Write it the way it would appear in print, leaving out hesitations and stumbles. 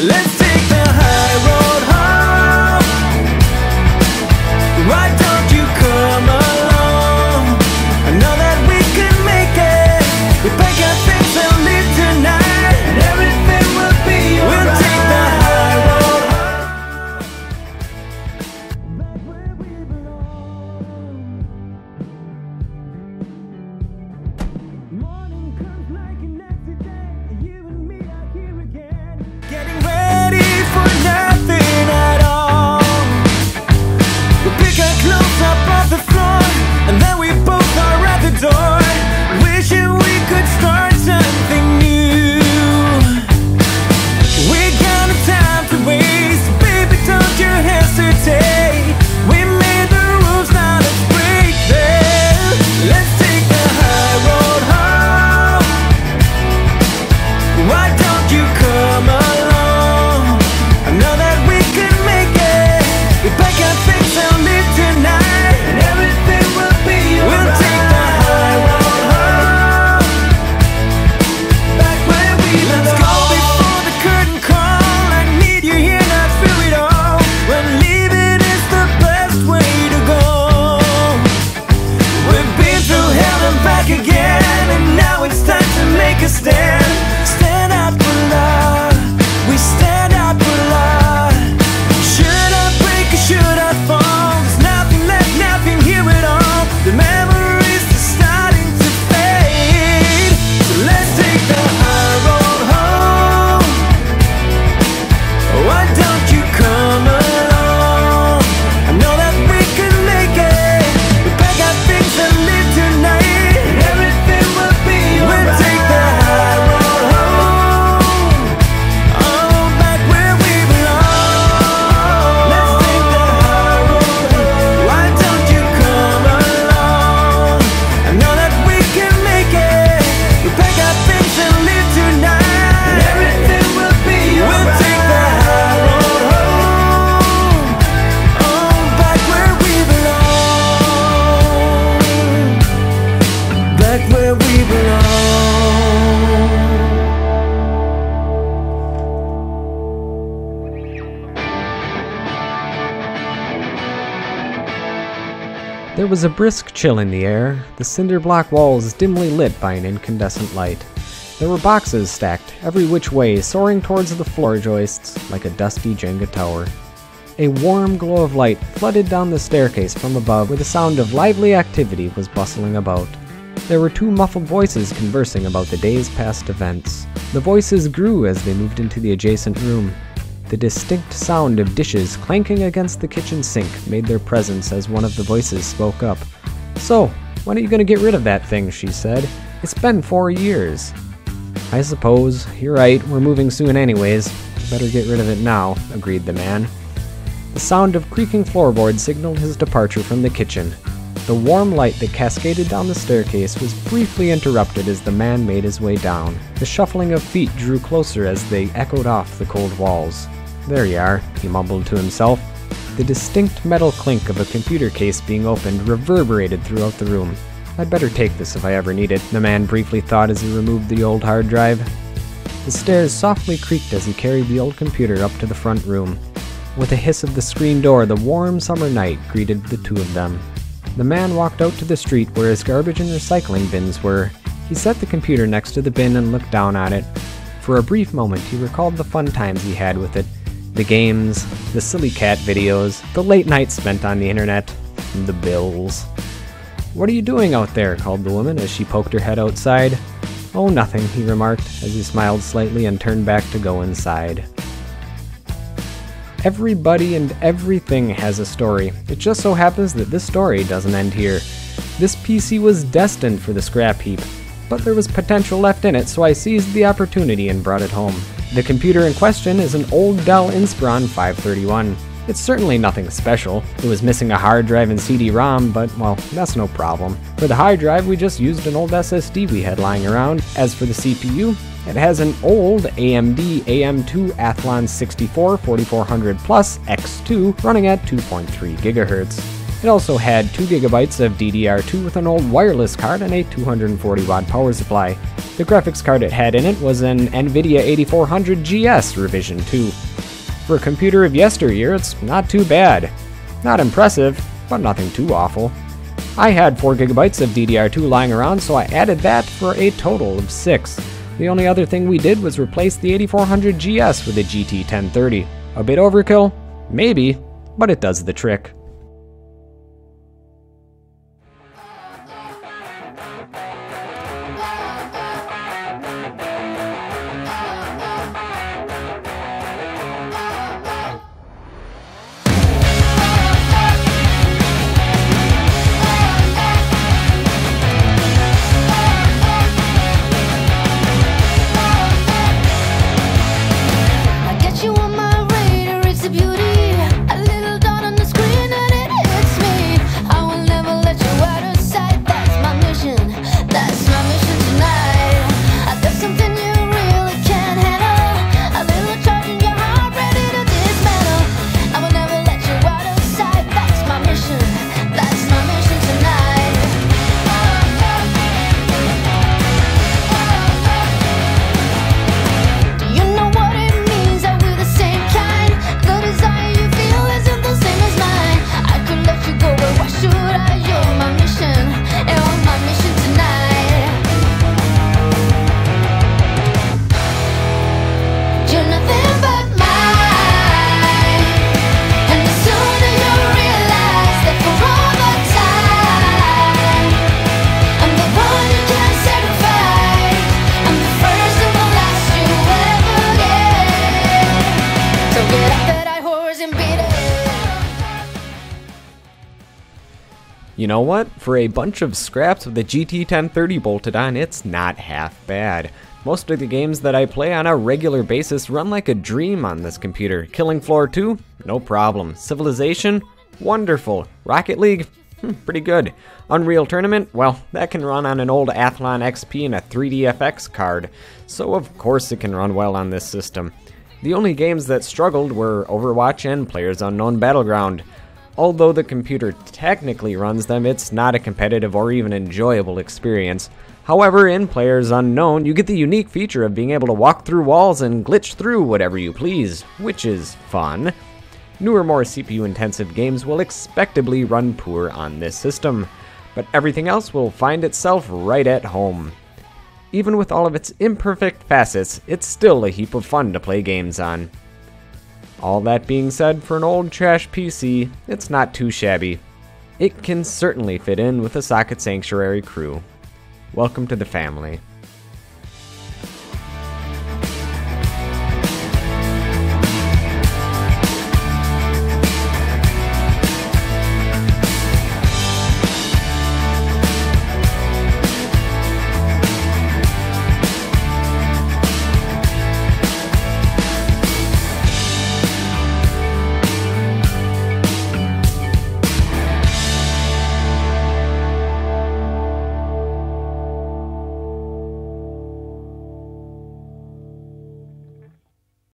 Let's take the high road home. Why don't you come along? I know that we can make it. We pack our things and leave tonight, and everything will be alright. We'll take the high road home, back where we belong. Morning comes like an accident, you and me are here again, getting ready for nothing at all. We pick our clothes up off the floor, and then we both are at the door, wishing we could start something new. We got no time to waste, baby, don't you hesitate. We made the rules, now let's break them. Let's take the high road home. Why don't you come along? I know that we can make it. We pack our things and leave tonight, and everything will be alright. We'll take the high road home, back where we belong. Let's go before the curtain call. I need you here, not through it all. When leaving is the best way to go. We've been through hell and back again, and now it's time to make a stand. Stand up for love, we stand up for love. Should I break or should I fall? There's nothing left, nothing here at all. The memories are starting to fade, so let's take the high road home. Why don't you come along? I know that we can make it. We pack our things and leave tonight, and everything will be alright. We'll take the high road home, oh, back where we belong. Let's take the high road home. Why don't you come along? I know that we can make it. We pack our things and leave tonight, and everything will be alright. We'll take the high road home, oh, back where we belong. Back where we belong. There was a brisk chill in the air, the cinder block walls dimly lit by an incandescent light. There were boxes stacked every which way, soaring towards the floor joists like a dusty Jenga tower. A warm glow of light flooded down the staircase from above, where the sound of lively activity was bustling about. There were two muffled voices conversing about the day's past events. The voices grew as they moved into the adjacent room. The distinct sound of dishes clanking against the kitchen sink made their presence as one of the voices spoke up. "So, when are you gonna get rid of that thing?" she said. "It's been 4 years." "I suppose. You're right, we're moving soon anyways. Better get rid of it now," agreed the man. The sound of creaking floorboards signaled his departure from the kitchen. The warm light that cascaded down the staircase was briefly interrupted as the man made his way down. The shuffling of feet drew closer as they echoed off the cold walls. "There you are," he mumbled to himself. The distinct metal clink of a computer case being opened reverberated throughout the room. "I'd better take this if I ever need it," the man briefly thought as he removed the old hard drive. The stairs softly creaked as he carried the old computer up to the front room. With a hiss of the screen door, the warm summer night greeted the two of them. The man walked out to the street where his garbage and recycling bins were. He set the computer next to the bin and looked down at it. For a brief moment, he recalled the fun times he had with it. The games, the silly cat videos, the late nights spent on the internet, and the bills. "What are you doing out there?" called the woman as she poked her head outside. "Oh, nothing," he remarked as he smiled slightly and turned back to go inside. Everybody and everything has a story. It just so happens that this story doesn't end here. This PC was destined for the scrap heap, but there was potential left in it, so I seized the opportunity and brought it home. The computer in question is an old Dell Inspiron 531. It's certainly nothing special. It was missing a hard drive and CD-ROM, but, well, that's no problem. For the hard drive, we just used an old SSD we had lying around. As for the CPU, it has an old AMD AM2 Athlon 64 4400 Plus X2 running at 2.3 GHz. It also had 2 GB of DDR2 with an old wireless card and a 240 watt power supply. The graphics card it had in it was an NVIDIA 8400 GS revision 2. For a computer of yesteryear, it's not too bad. Not impressive, but nothing too awful. I had 4 GB of DDR2 lying around, so I added that for a total of 6. The only other thing we did was replace the 8400 GS with a GT 1030. A bit overkill? Maybe, but it does the trick. You know what? For a bunch of scraps with the GT 1030 bolted on, it's not half bad. Most of the games that I play on a regular basis run like a dream on this computer. Killing Floor 2? No problem. Civilization? Wonderful. Rocket League? Pretty good. Unreal Tournament? Well, that can run on an old Athlon XP and a 3DFX card, so of course it can run well on this system. The only games that struggled were Overwatch and PlayerUnknown's Battleground. Although the computer technically runs them, it's not a competitive or even enjoyable experience. However, in PlayerUnknown, you get the unique feature of being able to walk through walls and glitch through whatever you please, which is fun. Newer, more CPU-intensive games will expectedly run poor on this system, but everything else will find itself right at home. Even with all of its imperfect facets, it's still a heap of fun to play games on. All that being said, for an old trash PC, it's not too shabby. It can certainly fit in with the Socket Sanctuary crew. Welcome to the family.